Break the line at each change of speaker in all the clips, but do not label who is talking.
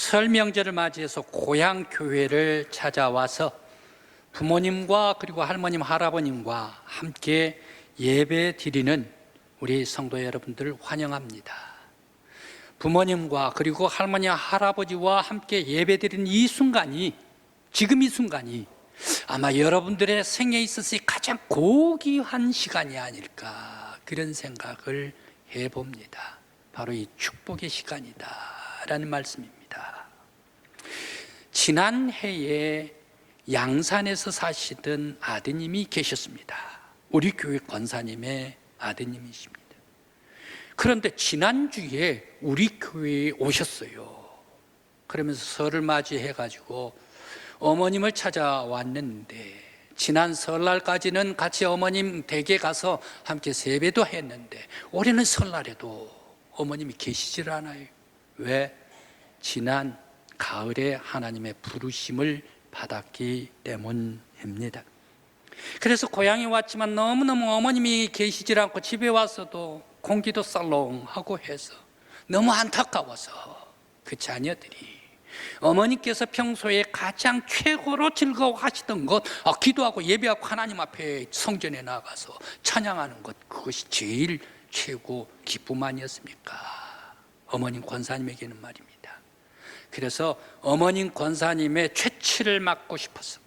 설 명절을 맞이해서 고향 교회를 찾아와서 부모님과 그리고 할머님, 할아버님과 함께 예배 드리는 우리 성도 여러분들을 환영합니다. 부모님과 그리고 할머니, 할아버지와 함께 예배 드리는 이 순간이, 지금 이 순간이 아마 여러분들의 생애에 있어서 가장 고귀한 시간이 아닐까, 그런 생각을 해봅니다. 바로 이 축복의 시간이다라는 말씀입니다. 지난 해에 양산에서 사시던 아드님이 계셨습니다. 우리 교회 권사님의 아드님이십니다. 그런데 지난주에 우리 교회에 오셨어요. 그러면서 설을 맞이해가지고 어머님을 찾아왔는데, 지난 설날까지는 같이 어머님 댁에 가서 함께 세배도 했는데 올해는 설날에도 어머님이 계시질 않아요. 왜? 지난 가을에 하나님의 부르심을 받았기 때문입니다. 그래서 고향에 왔지만 너무너무 어머님이 계시질 않고 집에 와서도 공기도 썰렁하고 해서 너무 안타까워서 그 자녀들이 어머니께서 평소에 가장 최고로 즐거워하시던 것, 기도하고 예배하고 하나님 앞에 성전에 나가서 찬양하는 것, 그것이 제일 최고 기쁨 아니었습니까? 어머님 권사님에게는 말입니다. 그래서 어머님 권사님의 최치를 맡고 싶어서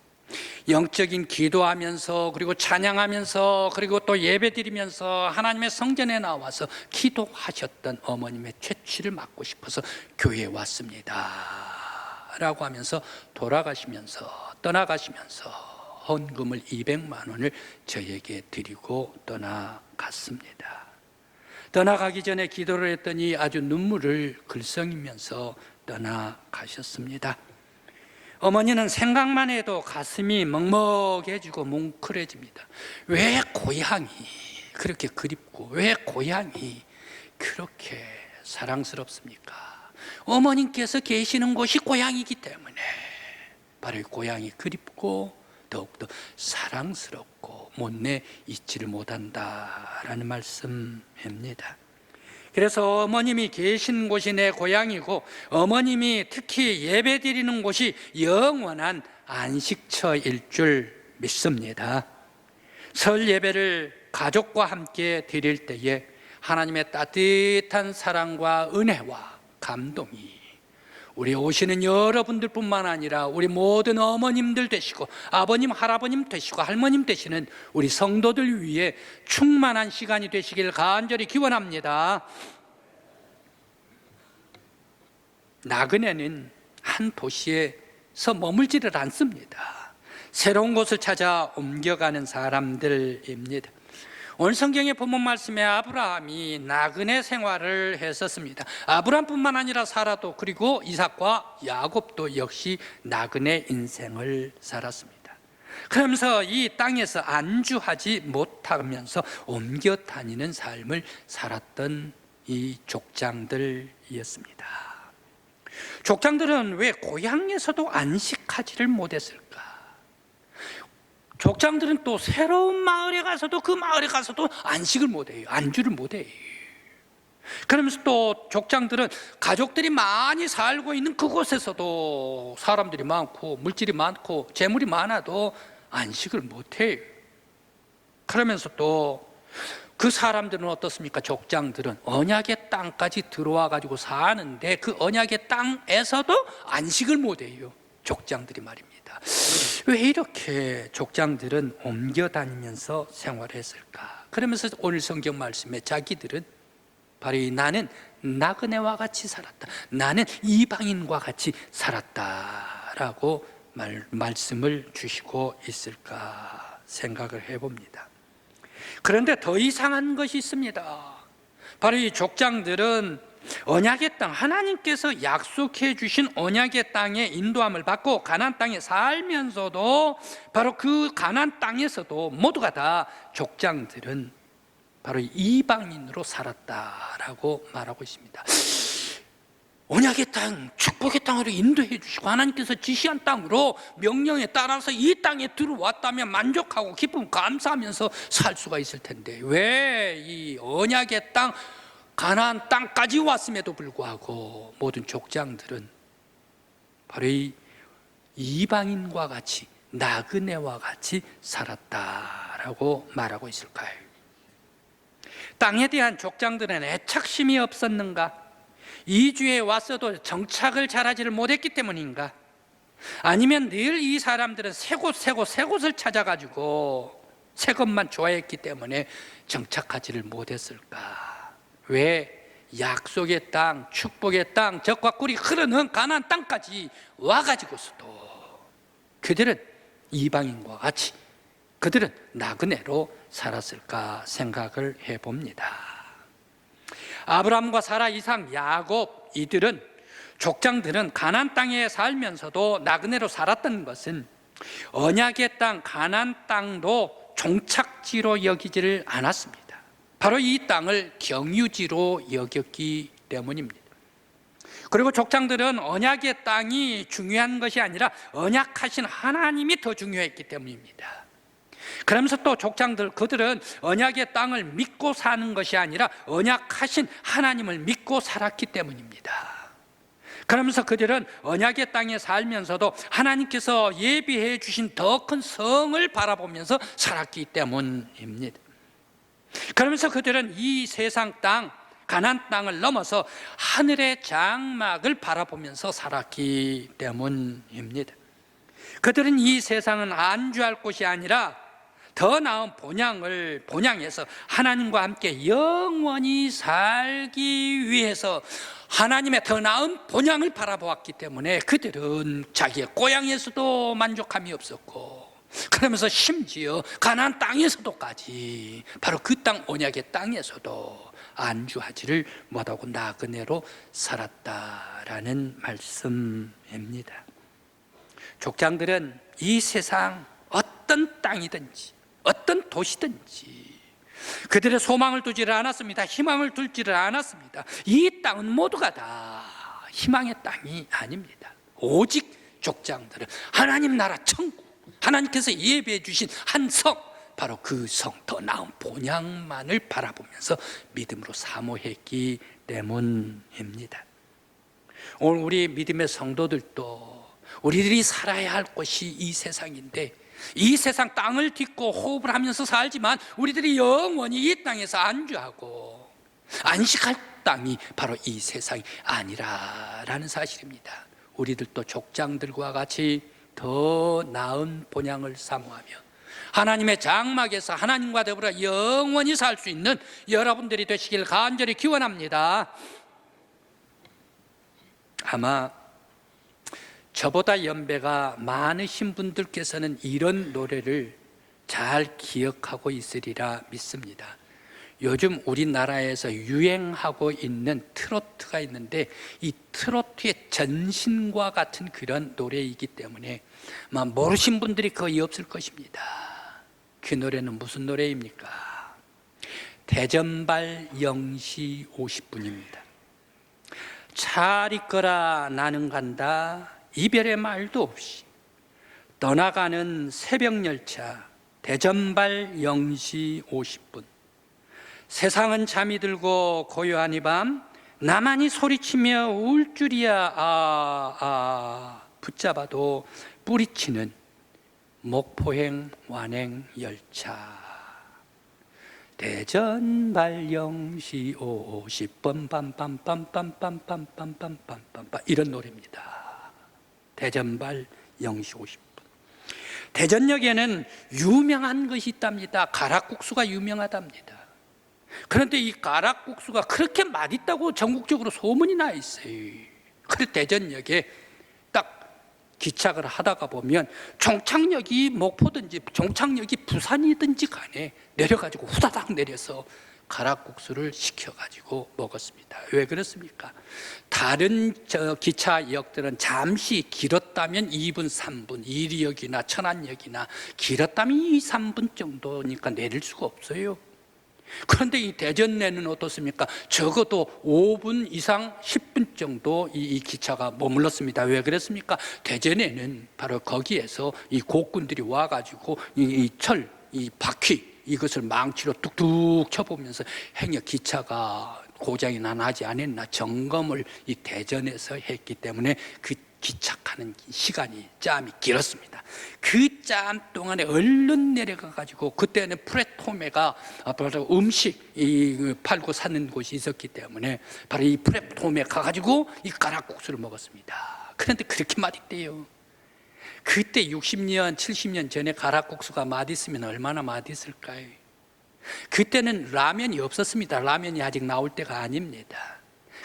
영적인 기도하면서 그리고 찬양하면서 그리고 또 예배드리면서 하나님의 성전에 나와서 기도하셨던 어머님의 최치를 맡고 싶어서 교회에 왔습니다 라고 하면서 떠나가시면서 헌금을 200만 원을 저에게 드리고 떠나갔습니다. 떠나가기 전에 기도를 했더니 아주 눈물을 글썽이면서 떠나가셨습니다. 어머니는 생각만 해도 가슴이 먹먹해지고 뭉클해집니다. 왜 고향이 그렇게 그립고 왜 고향이 그렇게 사랑스럽습니까? 어머님께서 계시는 곳이 고향이기 때문에 바로 고향이 그립고 더욱더 사랑스럽고 못내 잊지를 못한다라는 말씀입니다. 그래서 어머님이 계신 곳이 내 고향이고 어머님이 특히 예배드리는 곳이 영원한 안식처일 줄 믿습니다. 설 예배를 가족과 함께 드릴 때에 하나님의 따뜻한 사랑과 은혜와 감동이 우리 오시는 여러분들뿐만 아니라 우리 모든 어머님들 되시고 아버님, 할아버님 되시고 할머님 되시는 우리 성도들 위해 충만한 시간이 되시길 간절히 기원합니다. 나그네는 한 도시에서 머물지를 않습니다. 새로운 곳을 찾아 옮겨가는 사람들입니다. 오늘 성경의 본문 말씀에 아브라함이 나그네 생활을 했었습니다. 아브라함뿐만 아니라 사라도 그리고 이삭과 야곱도 역시 나그네 인생을 살았습니다. 그러면서 이 땅에서 안주하지 못하면서 옮겨 다니는 삶을 살았던 이 족장들이었습니다. 족장들은 왜 고향에서도 안식하지를 못했을까? 족장들은 또 새로운 마을에 가서도 그 마을에 가서도 안식을 못해요. 안주를 못해요. 그러면서 또 족장들은 가족들이 많이 살고 있는 그곳에서도 사람들이 많고 물질이 많고 재물이 많아도 안식을 못해요. 그러면서 또 그 사람들은 어떻습니까? 족장들은 언약의 땅까지 들어와 가지고 사는데 그 언약의 땅에서도 안식을 못해요. 족장들이 말입니다. 왜 이렇게 족장들은 옮겨 다니면서 생활했을까? 그러면서 오늘 성경 말씀에 자기들은 바로 나는 나그네와 같이 살았다, 나는 이방인과 같이 살았다라고 말씀을 주시고 있을까 생각을 해봅니다. 그런데 더 이상한 것이 있습니다. 바로 이 족장들은 언약의 땅, 하나님께서 약속해 주신 언약의 땅에 인도함을 받고 가나안 땅에 살면서도 바로 그 가나안 땅에서도 모두가 다 족장들은 바로 이방인으로 살았다라고 말하고 있습니다. 언약의 땅, 축복의 땅으로 인도해 주시고 하나님께서 지시한 땅으로 명령에 따라서 이 땅에 들어왔다면 만족하고 기쁨 감사하면서 살 수가 있을 텐데 왜 이 언약의 땅 가나안 땅까지 왔음에도 불구하고 모든 족장들은 바로 이 이방인과 같이 나그네와 같이 살았다라고 말하고 있을까요? 땅에 대한 족장들은 애착심이 없었는가? 이주에 왔어도 정착을 잘하지를 못했기 때문인가? 아니면 늘 이 사람들은 새 곳을 찾아가지고 새 것만 좋아했기 때문에 정착하지를 못했을까? 왜 약속의 땅, 축복의 땅, 젖과 꿀이 흐르는 가나안 땅까지 와가지고서도 그들은 이방인과 같이 그들은 나그네로 살았을까 생각을 해봅니다. 아브라함과 사라, 이삭, 야곱 이들은 족장들은 가나안 땅에 살면서도 나그네로 살았던 것은 언약의 땅 가나안 땅도 종착지로 여기지를 않았습니다. 바로 이 땅을 경유지로 여겼기 때문입니다. 그리고 족장들은 언약의 땅이 중요한 것이 아니라 언약하신 하나님이 더 중요했기 때문입니다. 그러면서 또 족장들 그들은 언약의 땅을 믿고 사는 것이 아니라 언약하신 하나님을 믿고 살았기 때문입니다. 그러면서 그들은 언약의 땅에 살면서도 하나님께서 예비해 주신 더 큰 성을 바라보면서 살았기 때문입니다. 그러면서 그들은 이 세상 땅 가나안 땅을 넘어서 하늘의 장막을 바라보면서 살았기 때문입니다. 그들은 이 세상은 안주할 곳이 아니라 더 나은 본향에서 하나님과 함께 영원히 살기 위해서 하나님의 더 나은 본향을 바라보았기 때문에 그들은 자기의 고향에서도 만족함이 없었고, 그러면서 심지어 가나안 땅에서도까지 바로 그 땅 언약의 땅에서도 안주하지를 못하고 나그네로 살았다라는 말씀입니다. 족장들은 이 세상 어떤 땅이든지 어떤 도시든지 그들의 소망을 두지를 않았습니다. 희망을 둘지를 않았습니다. 이 땅은 모두가 다 희망의 땅이 아닙니다. 오직 족장들은 하나님 나라 천국, 하나님께서 예비해 주신 한 성, 바로 그 성, 더 나은 본향만을 바라보면서 믿음으로 사모했기 때문입니다. 오늘 우리 믿음의 성도들도 우리들이 살아야 할 곳이 이 세상인데, 이 세상 땅을 딛고 호흡을 하면서 살지만 우리들이 영원히 이 땅에서 안주하고 안식할 땅이 바로 이 세상이 아니라라는 사실입니다. 우리들도 족장들과 같이 더 나은 본향을 사모하며 하나님의 장막에서 하나님과 더불어 영원히 살 수 있는 여러분들이 되시길 간절히 기원합니다. 아마 저보다 연배가 많으신 분들께서는 이런 노래를 잘 기억하고 있으리라 믿습니다. 요즘 우리나라에서 유행하고 있는 트로트가 있는데 이 트로트의 전신과 같은 그런 노래이기 때문에 모르신 분들이 거의 없을 것입니다. 그 노래는 무슨 노래입니까? 대전발 0시 50분입니다. 잘 있거라 나는 간다 이별의 말도 없이 떠나가는 새벽열차 대전발 0시 50분. 세상은 잠이 들고 고요한 이 밤 나만이 소리치며 울 줄이야 붙잡아도 뿌리치는 목포행 완행 열차 대전발 0시 50분 빰빰빰빰빰빰빰빰빰빰 이런 노래입니다. 대전발 0시 50분. 대전역에는 유명한 것이 있답니다. 가락국수가 유명하답니다. 그런데 이 가락국수가 그렇게 맛있다고 전국적으로 소문이 나 있어요. 그래서 대전역에 딱 기착을 하다가 보면 종착역이 목포든지 종착역이 부산이든지 간에 내려가지고 후다닥 내려서 가락국수를 시켜가지고 먹었습니다. 왜 그렇습니까? 다른 기차역들은 잠시 길었다면 2분, 3분, 이리역이나 천안역이나 길었다면 2, 3분 정도니까 내릴 수가 없어요. 그런데 이 대전내는 어떻습니까? 적어도 5분 이상 10분 정도 이 기차가 머물렀습니다. 왜 그랬습니까? 대전에는 바로 거기에서 이 곡군들이 와가지고 이 바퀴 이것을 망치로 뚝뚝 쳐보면서 행여 기차가 고장이 나지 않았나 점검을 이 대전에서 했기 때문에 그 기착한 하는 시간이 짬이 길었습니다. 그 짬 동안에 얼른 내려가 가지고, 그때는 프레토메가 바로 음식 팔고 사는 곳이 있었기 때문에 바로 이 프레토메 가가지고 이 가락국수를 먹었습니다. 그런데 그렇게 맛있대요. 그때 60년 70년 전에 가락국수가 맛있으면 얼마나 맛있을까요? 그때는 라면이 없었습니다. 라면이 아직 나올 때가 아닙니다.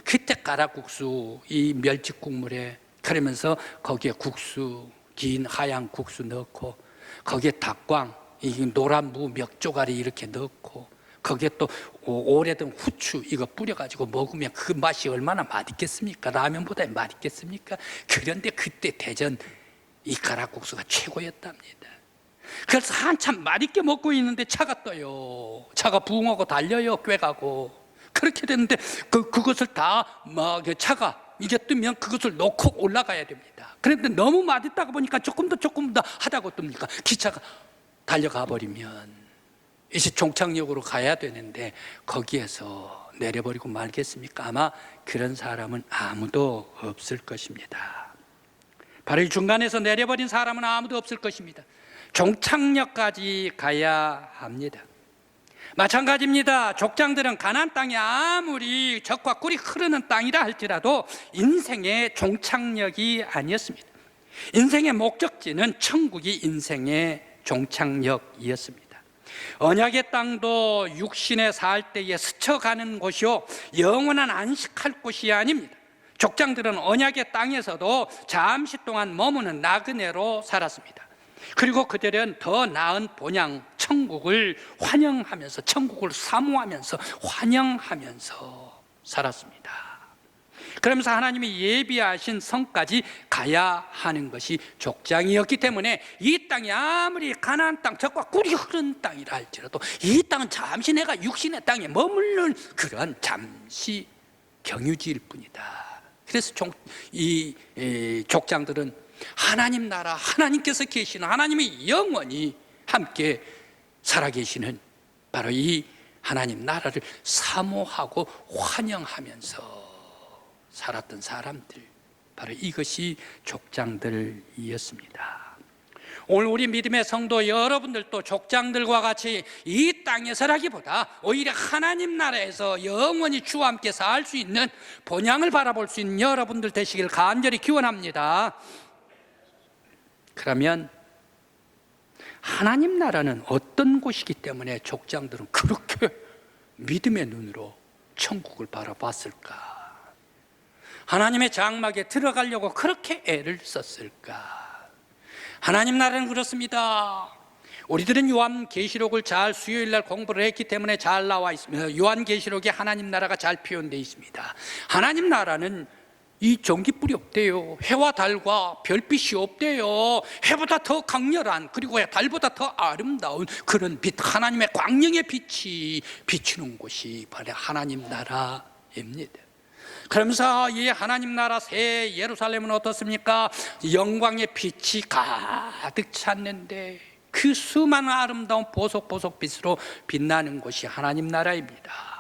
그때 가락국수, 이 멸치 국물에, 그러면서 거기에 국수, 긴 하얀 국수 넣고, 거기에 닭광, 이 노란 무 몇 조가리 이렇게 넣고, 거기에 또 오래된 후추 이거 뿌려가지고 먹으면 그 맛이 얼마나 맛있겠습니까? 라면보다 맛있겠습니까? 그런데 그때 대전 이 가락국수가 최고였답니다. 그래서 한참 맛있게 먹고 있는데 차가 떠요. 차가 부흥하고 달려요. 꿰가고. 그렇게 됐는데 그것을 다 막 차가 이게 뜨면 그것을 놓고 올라가야 됩니다. 그런데 너무 맛있다가 보니까 조금 더 하다고 뜹니까? 기차가 달려가 버리면 이제 종착역으로 가야 되는데 거기에서 내려버리고 말겠습니까? 아마 그런 사람은 아무도 없을 것입니다. 바로 이 중간에서 내려버린 사람은 아무도 없을 것입니다. 종착역까지 가야 합니다. 마찬가지입니다. 족장들은 가나안 땅이 아무리 젖과 꿀이 흐르는 땅이라 할지라도 인생의 종착역이 아니었습니다. 인생의 목적지는 천국이 인생의 종착역이었습니다. 언약의 땅도 육신에 살 때에 스쳐가는 곳이요 영원한 안식할 곳이 아닙니다. 족장들은 언약의 땅에서도 잠시 동안 머무는 나그네로 살았습니다. 그리고 그들은 더 나은 본향 천국을 환영하면서, 천국을 사모하면서 환영하면서 살았습니다. 그러면서 하나님이 예비하신 성까지 가야 하는 것이 족장이었기 때문에 이 땅이 아무리 가나안 땅, 젖과 꿀이 흐르는 땅이라 할지라도 이 땅은 잠시 내가 육신의 땅에 머무는 그런 잠시 경유지일 뿐이다. 그래서 이 족장들은 하나님 나라, 하나님께서 계시는, 하나님이 영원히 함께 살아계시는 바로 이 하나님 나라를 사모하고 환영하면서 살았던 사람들, 바로 이것이 족장들이었습니다. 오늘 우리 믿음의 성도 여러분들도 족장들과 같이 이 땅에서라기보다 오히려 하나님 나라에서 영원히 주와 함께 살 수 있는 본향을 바라볼 수 있는 여러분들 되시길 간절히 기원합니다. 그러면 하나님 나라는 어떤 곳이기 때문에 족장들은 그렇게 믿음의 눈으로 천국을 바라봤을까? 하나님의 장막에 들어가려고 그렇게 애를 썼을까? 하나님 나라는 그렇습니다. 우리들은 요한계시록을 잘 수요일 날 공부를 했기 때문에 잘 나와 있습니다. 요한계시록에 하나님 나라가 잘 표현되어 있습니다. 하나님 나라는 이 전기불이 없대요. 해와 달과 별빛이 없대요. 해보다 더 강렬한, 그리고 달보다 더 아름다운 그런 빛, 하나님의 광명의 빛이 비추는 곳이 바로 하나님 나라입니다. 그러면서 이 하나님 나라 새 예루살렘은 어떻습니까? 영광의 빛이 가득 찼는데 그 수많은 아름다운 보석빛으로 빛나는 곳이 하나님 나라입니다.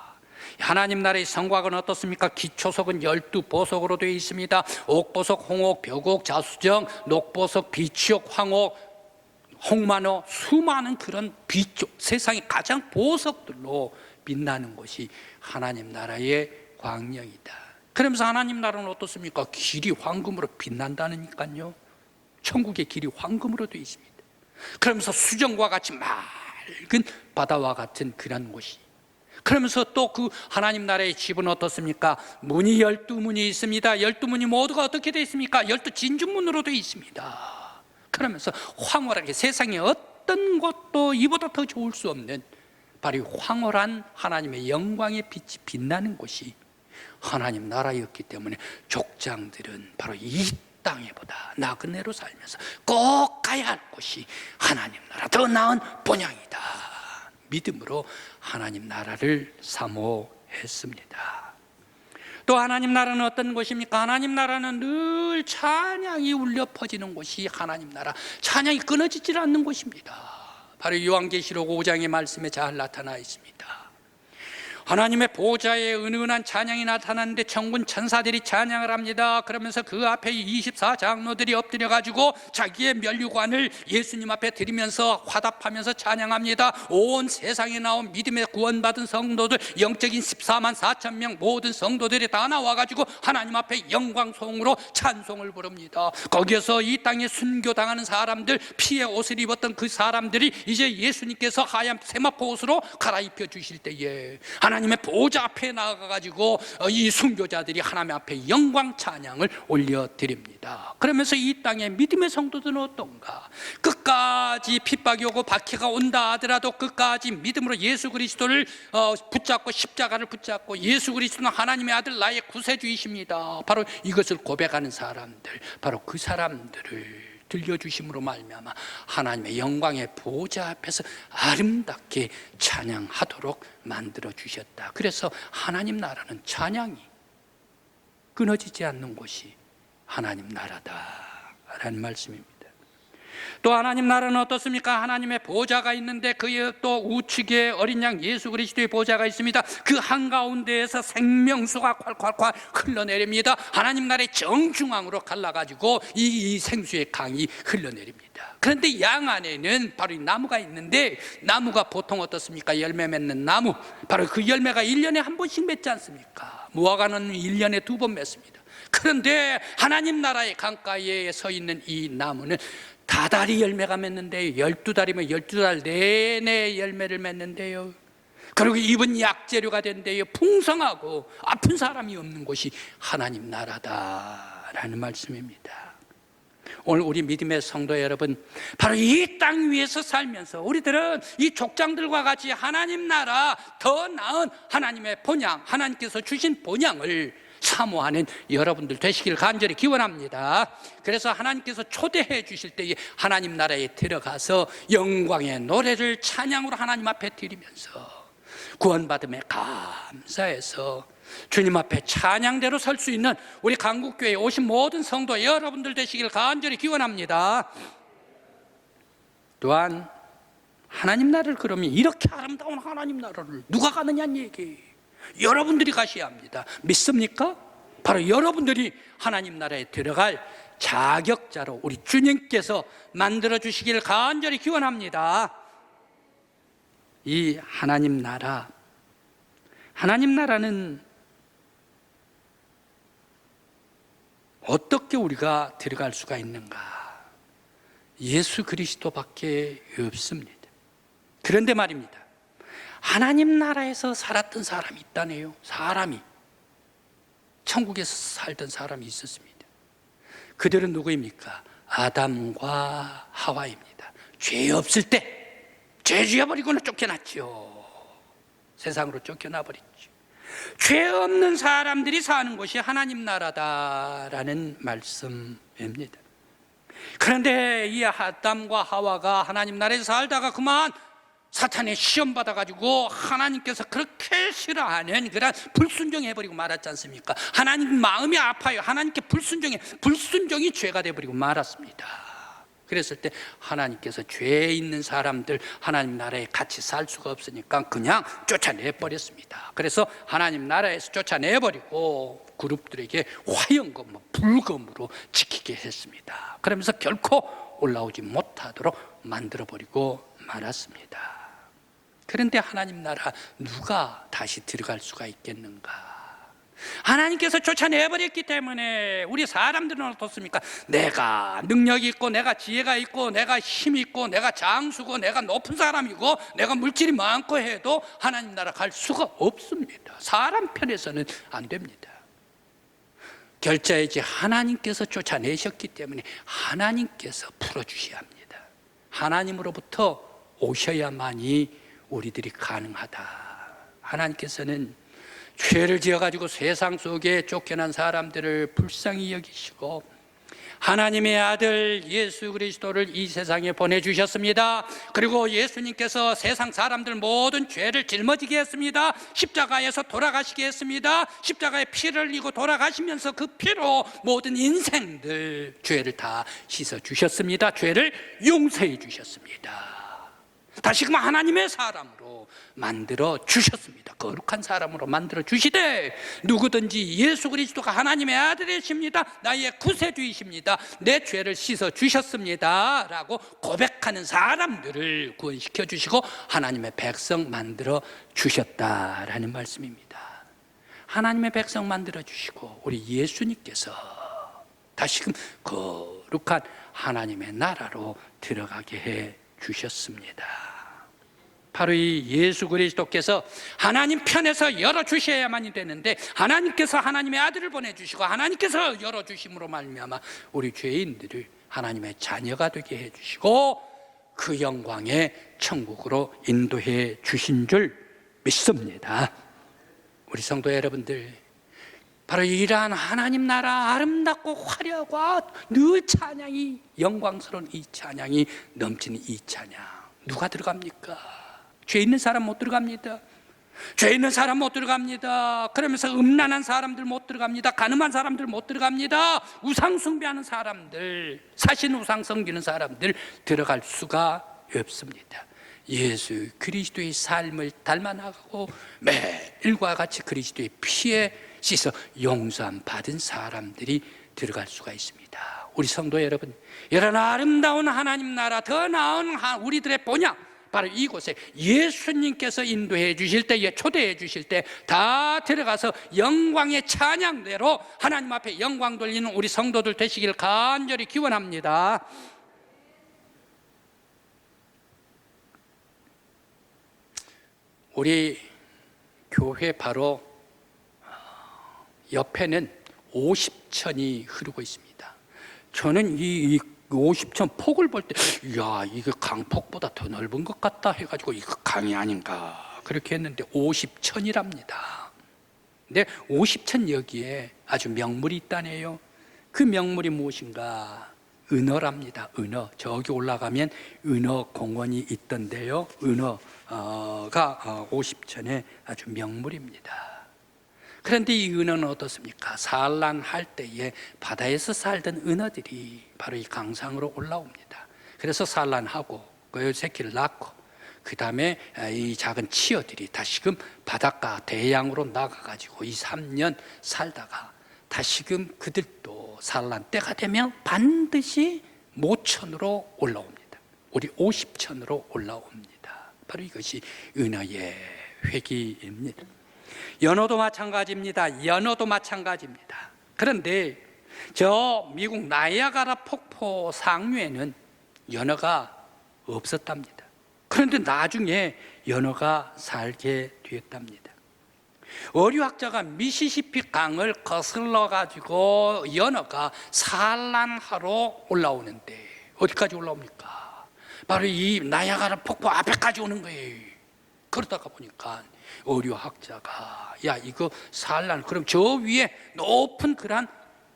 하나님 나라의 성곽은 어떻습니까? 기초석은 12보석으로 되어 있습니다. 옥보석, 홍옥, 벽옥, 자수정, 녹보석, 비치옥, 황옥, 홍만호, 수많은 그런 비쪽, 세상의 가장 보석들로 빛나는 곳이 하나님 나라의 광명이다. 그러면서 하나님 나라는 어떻습니까? 길이 황금으로 빛난다니까요. 천국의 길이 황금으로 되어 있습니다. 그러면서 수정과 같이 맑은 바다와 같은 그런 곳이, 그러면서 또 그 하나님 나라의 집은 어떻습니까? 문이 12문이 있습니다. 12문이 모두가 어떻게 되어 있습니까? 12진주문으로 되어 있습니다. 그러면서 황홀하게 세상에 어떤 것도 이보다 더 좋을 수 없는 바로 황홀한 하나님의 영광의 빛이 빛나는 곳이 하나님 나라였기 때문에 족장들은 바로 이 땅에보다 나그네로 살면서 꼭 가야 할 곳이 하나님 나라, 더 나은 본향이다. 믿음으로 하나님 나라를 사모했습니다. 또 하나님 나라는 어떤 곳입니까? 하나님 나라는 늘 찬양이 울려 퍼지는 곳이 하나님 나라, 찬양이 끊어지질 않는 곳입니다. 바로 요한계시록 5장의 말씀에 잘 나타나 있습니다. 하나님의 보좌에 은은한 찬양이 나타나는데 천군 천사들이 찬양을 합니다. 그러면서 그 앞에 24장로들이 엎드려 가지고 자기의 면류관을 예수님 앞에 드리면서 화답하면서 찬양합니다. 온 세상에 나온 믿음의 구원받은 성도들, 영적인 14만 4천 명 모든 성도들이 다 나와 가지고 하나님 앞에 영광송으로 찬송을 부릅니다. 거기에서 이 땅에 순교당하는 사람들, 피의 옷을 입었던 그 사람들이 이제 예수님께서 하얀 세마포 옷으로 갈아입혀 주실 때에 하나님의 보좌 앞에 나가가지고 이 순교자들이 하나님 앞에 영광 찬양을 올려드립니다. 그러면서 이 땅의 믿음의 성도들은 어떤가? 끝까지 핍박이 오고 박해가 온다 하더라도 끝까지 믿음으로 예수 그리스도를 붙잡고 십자가를 붙잡고 예수 그리스도는 하나님의 아들 나의 구세주이십니다, 바로 이것을 고백하는 사람들, 바로 그 사람들을 들려주심으로 말미암아 하나님의 영광의 보좌 앞에서 아름답게 찬양하도록 만들어 주셨다. 그래서 하나님 나라는 찬양이 끊어지지 않는 곳이 하나님 나라다라는 말씀입니다. 또 하나님 나라는 어떻습니까? 하나님의 보좌가 있는데 그의 또 우측에 어린 양 예수 그리스도의 보좌가 있습니다. 그 한가운데에서 생명수가 콸콸콸 흘러내립니다. 하나님 나라의 정중앙으로 갈라가지고 이 생수의 강이 흘러내립니다. 그런데 양 안에는 바로 이 나무가 있는데, 나무가 보통 어떻습니까? 열매 맺는 나무, 바로 그 열매가 1년에 한 번씩 맺지 않습니까? 무화과는 1년에 2번 맺습니다. 그런데 하나님 나라의 강가에 서 있는 이 나무는 다달이 열매가 맺는데요, 12달이면 12달 내내 열매를 맺는데요, 그리고 입은 약재료가 된대요. 풍성하고 아픈 사람이 없는 곳이 하나님 나라다라는 말씀입니다. 오늘 우리 믿음의 성도 여러분, 바로 이 땅 위에서 살면서 우리들은 이 족장들과 같이 하나님 나라, 더 나은 하나님의 본향, 하나님께서 주신 본향을 사모하는 여러분들 되시길 간절히 기원합니다. 그래서 하나님께서 초대해 주실 때에 하나님 나라에 들어가서 영광의 노래를 찬양으로 하나님 앞에 드리면서 구원받음에 감사해서 주님 앞에 찬양대로 설 수 있는 우리 강국교회에 오신 모든 성도 여러분들 되시길 간절히 기원합니다. 또한 하나님 나라를, 그러면 이렇게 아름다운 하나님 나라를 누가 가느냐는 얘기, 여러분들이 가셔야 합니다. 믿습니까? 바로 여러분들이 하나님 나라에 들어갈 자격자로 우리 주님께서 만들어 주시길 간절히 기원합니다. 이 하나님 나라는 어떻게 우리가 들어갈 수가 있는가? 예수 그리스도밖에 없습니다. 그런데 말입니다, 하나님 나라에서 살았던 사람이 있다네요. 사람이 천국에서 살던 사람이 있었습니다. 그들은 누구입니까? 아담과 하와입니다. 죄 없을 때 죄 지어버리고는 쫓겨났죠. 세상으로 쫓겨나버렸죠. 죄 없는 사람들이 사는 곳이 하나님 나라다라는 말씀입니다. 그런데 이 아담과 하와가 하나님 나라에서 살다가 그만 사탄의 시험 받아가지고 하나님께서 그렇게 싫어하는 그런 불순종해버리고 말았지 않습니까? 하나님 마음이 아파요. 하나님께 불순종이 죄가 돼버리고 말았습니다. 그랬을 때 하나님께서 죄 있는 사람들 하나님 나라에 같이 살 수가 없으니까 그냥 쫓아내버렸습니다. 그래서 하나님 나라에서 쫓아내버리고 그룹들에게 화형금, 불금으로 지키게 했습니다. 그러면서 결코 올라오지 못하도록 만들어버리고 말았습니다. 그런데 하나님 나라 누가 다시 들어갈 수가 있겠는가? 하나님께서 쫓아내버렸기 때문에 우리 사람들은 어떻습니까? 내가 능력이 있고 내가 지혜가 있고 내가 힘이 있고 내가 장수고 내가 높은 사람이고 내가 물질이 많고 해도 하나님 나라 갈 수가 없습니다. 사람 편에서는 안 됩니다. 결자이지 하나님께서 쫓아내셨기 때문에 하나님께서 풀어주셔야 합니다. 하나님으로부터 오셔야만이 우리들이 가능하다. 하나님께서는 죄를 지어가지고 세상 속에 쫓겨난 사람들을 불쌍히 여기시고 하나님의 아들 예수 그리스도를 이 세상에 보내주셨습니다. 그리고 예수님께서 세상 사람들 모든 죄를 짊어지게 했습니다. 십자가에서 돌아가시게 했습니다. 십자가에 피를 흘리고 돌아가시면서 그 피로 모든 인생들 죄를 다 씻어주셨습니다. 죄를 용서해 주셨습니다. 다시금 하나님의 사람으로 만들어 주셨습니다. 거룩한 사람으로 만들어 주시되 누구든지 예수 그리스도가 하나님의 아들이십니다, 나의 구세주이십니다, 내 죄를 씻어 주셨습니다 라고 고백하는 사람들을 구원시켜 주시고 하나님의 백성 만들어 주셨다라는 말씀입니다. 하나님의 백성 만들어 주시고 우리 예수님께서 다시금 거룩한 하나님의 나라로 들어가게 해 주셨습니다. 바로 이 예수 그리스도께서 하나님 편에서 열어주셔야만이 되는데, 하나님께서 하나님의 아들을 보내주시고 하나님께서 열어주심으로 말미암아 우리 죄인들을 하나님의 자녀가 되게 해주시고 그 영광의 천국으로 인도해 주신 줄 믿습니다. 우리 성도 여러분들, 바로 이러한 하나님 나라 아름답고 화려하고 늘 찬양이, 영광스러운 이 찬양이 넘치는 이 찬양, 누가 들어갑니까? 죄 있는 사람 못 들어갑니다. 죄 있는 사람 못 들어갑니다. 그러면서 음란한 사람들 못 들어갑니다. 간음한 사람들 못 들어갑니다. 우상 숭배하는 사람들, 사신 우상 섬기는 사람들 들어갈 수가 없습니다. 예수 그리스도의 삶을 닮아나가고 매일과 같이 그리스도의 피에 씻어 용서함 받은 사람들이 들어갈 수가 있습니다. 우리 성도 여러분, 이런 아름다운 하나님 나라, 더 나은 우리들의 본향, 바로 이곳에 예수님께서 인도해 주실 때에, 초대해 주실 때 다 들어가서 영광의 찬양대로 하나님 앞에 영광 돌리는 우리 성도들 되시길 간절히 기원합니다. 우리 교회 바로 옆에는 50천이 흐르고 있습니다. 저는 이 50천 폭을 볼 때, 이야, 이거 강폭보다 더 넓은 것 같다 해가지고 이거 강이 아닌가 그렇게 했는데 50천이랍니다. 근데 50천 여기에 아주 명물이 있다네요. 그 명물이 무엇인가? 은어랍니다. 은어. 저기 올라가면 은어 공원이 있던데요, 은어가 50천의 아주 명물입니다. 그런데 이 은어는 어떻습니까? 산란할 때에 바다에서 살던 은어들이 바로 이 강상으로 올라옵니다. 그래서 산란하고 그 새끼를 낳고 그 다음에 이 작은 치어들이 다시금 바닷가 대양으로 나가가지고 2, 3년 살다가 다시금 그들도 산란 때가 되면 반드시 모천으로 올라옵니다. 우리 50천으로 올라옵니다. 바로 이것이 은어의 회귀입니다. 연어도 마찬가지입니다. 연어도 마찬가지입니다. 그런데 저 미국 나이아가라 폭포 상류에는 연어가 없었답니다. 그런데 나중에 연어가 살게 되었답니다. 어류학자가 미시시피 강을 거슬러 가지고 연어가 산란하러 올라오는데 어디까지 올라옵니까? 바로 이 나이아가라 폭포 앞에까지 오는 거예요. 그러다가 보니까 어류학자가, 야, 이거 산란, 그럼 저 위에 높은 그런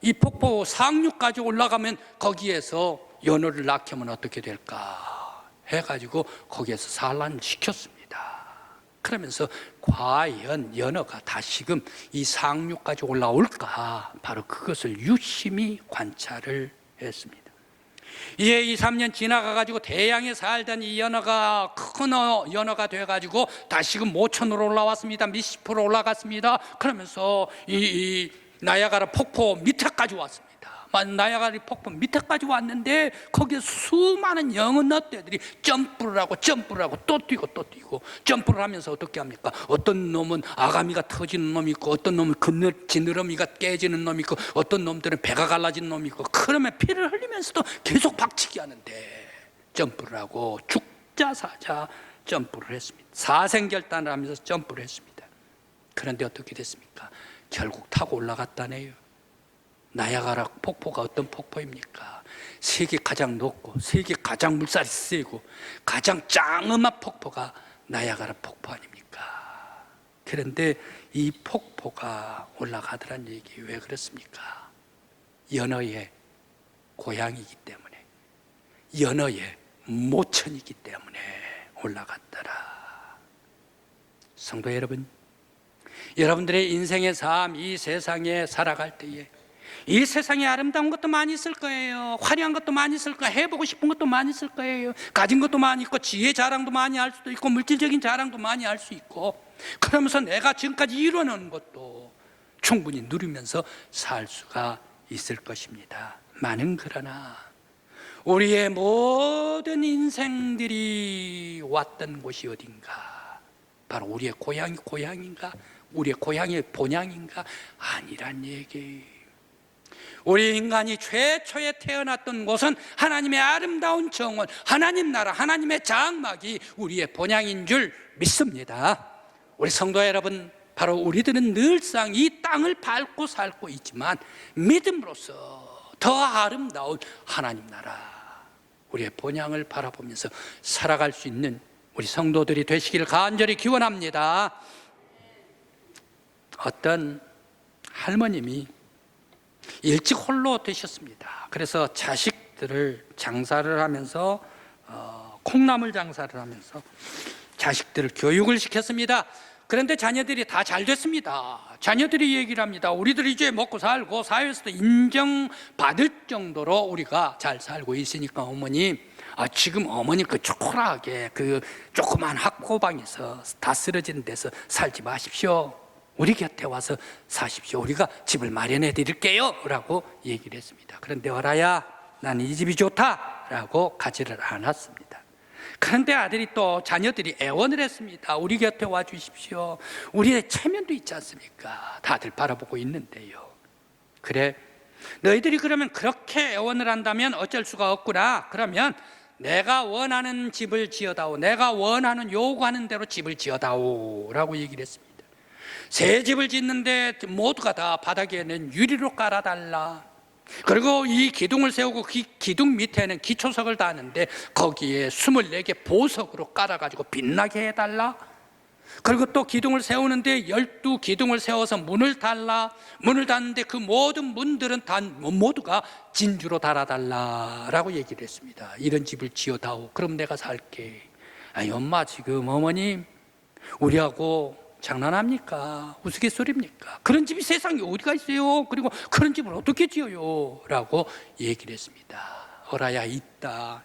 이 폭포 상류까지 올라가면 거기에서 연어를 낳게 하면 어떻게 될까 해가지고 거기에서 산란을 시켰습니다. 그러면서 과연 연어가 다시금 이 상류까지 올라올까, 바로 그것을 유심히 관찰을 했습니다. 이에 2, 3년 지나가가지고 대양에 살던 이 연어가 큰 연어가 돼가지고 다시금 모천으로 올라왔습니다. 미시시피로 올라갔습니다. 그러면서 이 나이아가라 폭포 밑에까지 왔습니다. 나이아가라 폭포 밑에까지 왔는데 거기에 수많은 연어떼들이 점프를 하고 또 뛰고 점프를 하면서 어떻게 합니까? 어떤 놈은 아가미가 터지는 놈이 있고, 어떤 놈은 지느러미가 깨지는 놈이 있고, 어떤 놈들은 배가 갈라진 놈이 있고, 그러면 피를 흘리면서도 계속 박치기 하는데 점프를 하고 죽자 사자 점프를 했습니다. 사생결단을 하면서 점프를 했습니다. 그런데 어떻게 됐습니까? 결국 타고 올라갔다네요. 나이아가라 폭포가 어떤 폭포입니까? 세계 가장 높고 세계 가장 물살이 세고 가장 짱음한 폭포가 나이아가라 폭포 아닙니까? 그런데 이 폭포가 올라가더란 얘기, 왜 그렇습니까? 연어의 고향이기 때문에, 연어의 모천이기 때문에 올라갔더라. 성도 여러분, 여러분들의 인생의 삶, 이 세상에 살아갈 때에 이 세상에 아름다운 것도 많이 있을 거예요. 화려한 것도 많이 있을 거예요. 해보고 싶은 것도 많이 있을 거예요. 가진 것도 많이 있고 지혜 자랑도 많이 할 수도 있고 물질적인 자랑도 많이 할 수 있고, 그러면서 내가 지금까지 이뤄놓은 것도 충분히 누리면서 살 수가 있을 것입니다. 많은 그러나 우리의 모든 인생들이 왔던 곳이 어딘가? 바로 우리의 고향인가? 우리의 고향의 본향인가? 아니란 얘기예요. 우리 인간이 최초에 태어났던 곳은 하나님의 아름다운 정원, 하나님 나라, 하나님의 장막이 우리의 본향인 줄 믿습니다. 우리 성도 여러분, 바로 우리들은 늘상 이 땅을 밟고 살고 있지만 믿음으로써 더 아름다운 하나님 나라, 우리의 본향을 바라보면서 살아갈 수 있는 우리 성도들이 되시기를 간절히 기원합니다. 어떤 할머님이 일찍 홀로 되셨습니다. 그래서 자식들을 장사를 하면서 콩나물 장사를 하면서 자식들을 교육을 시켰습니다. 그런데 자녀들이 다 잘 됐습니다. 자녀들이 얘기를 합니다. 우리들이 이제 먹고 살고 사회에서도 인정받을 정도로 우리가 잘 살고 있으니까 어머님, 지금 어머님 그 초라하게 그 조그만 학고방에서 다 쓰러진 데서 살지 마십시오. 우리 곁에 와서 사십시오. 우리가 집을 마련해 드릴게요 라고 얘기를 했습니다. 그런데 어라야, 난 이 집이 좋다 라고 가지를 않았습니다. 그런데 아들이 또 자녀들이 애원을 했습니다. 우리 곁에 와 주십시오. 우리의 체면도 있지 않습니까? 다들 바라보고 있는데요. 그래, 너희들이 그러면 그렇게 애원을 한다면 어쩔 수가 없구나. 그러면 내가 원하는 집을 지어다오, 내가 원하는 요구하는 대로 집을 지어다오 라고 얘기를 했습니다. 새 집을 짓는데 모두가 다 바닥에는 유리로 깔아달라. 그리고 이 기둥을 세우고 그 기둥 밑에는 기초석을 다는데 거기에 24개 보석으로 깔아가지고 빛나게 해달라. 그리고 또 기둥을 세우는데 12기둥을 세워서 문을 달라. 문을 닫는데 그 모든 문들은 다 모두가 진주로 달아달라라고 얘기를 했습니다. 이런 집을 지어다오. 그럼 내가 살게. 아니 엄마, 지금 어머님 우리하고 장난합니까? 우스갯소리입니까? 그런 집이 세상에 어디가 있어요? 그리고 그런 집을 어떻게 지어요? 라고 얘기를 했습니다. 어라야, 있다.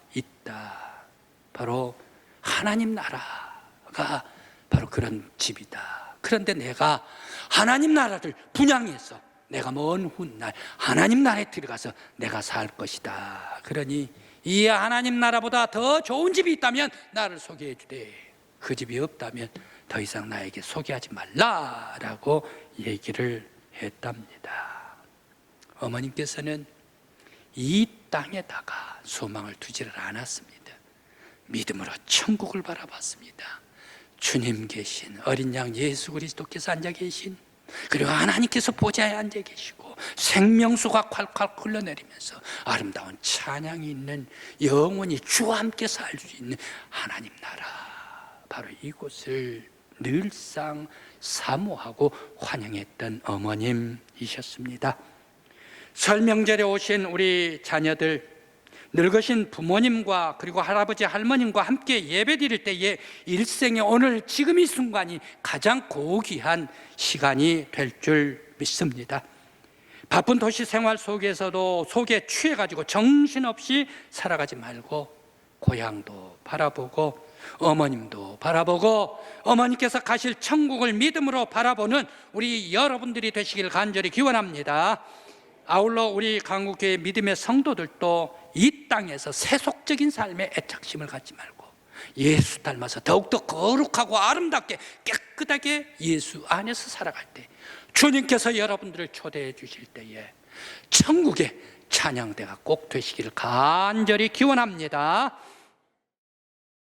바로 하나님 나라가 바로 그런 집이다. 그런데 내가 하나님 나라를 분양해서 내가 먼 훗날 하나님 나라에 들어가서 내가 살 것이다. 그러니 이 하나님 나라보다 더 좋은 집이 있다면 나를 소개해 주되, 그 집이 없다면 더 이상 나에게 소개하지 말라라고 얘기를 했답니다. 어머님께서는 이 땅에다가 소망을 두지를 않았습니다. 믿음으로 천국을 바라봤습니다. 주님 계신 어린 양 예수 그리스도께서 앉아 계신, 그리고 하나님께서 보좌에 앉아 계시고 생명수가 콸콸 흘러내리면서 아름다운 찬양이 있는, 영원히 주와 함께 살 수 있는 하나님 나라, 바로 이곳을 늘상 사모하고 환영했던 어머님이셨습니다. 설 명절에 오신 우리 자녀들, 늙으신 부모님과 그리고 할아버지 할머님과 함께 예배 드릴 때에 일생의 오늘 지금 이 순간이 가장 고귀한 시간이 될 줄 믿습니다. 바쁜 도시 생활 속에서도 속에 취해가지고 정신없이 살아가지 말고 고향도 바라보고 어머님도 바라보고 어머니께서 가실 천국을 믿음으로 바라보는 우리 여러분들이 되시길 간절히 기원합니다. 아울러 우리 강국교회 믿음의 성도들도 이 땅에서 세속적인 삶에 애착심을 갖지 말고 예수 닮아서 더욱더 거룩하고 아름답게 깨끗하게 예수 안에서 살아갈 때, 주님께서 여러분들을 초대해 주실 때에 천국의 찬양대가 꼭 되시기를 간절히 기원합니다.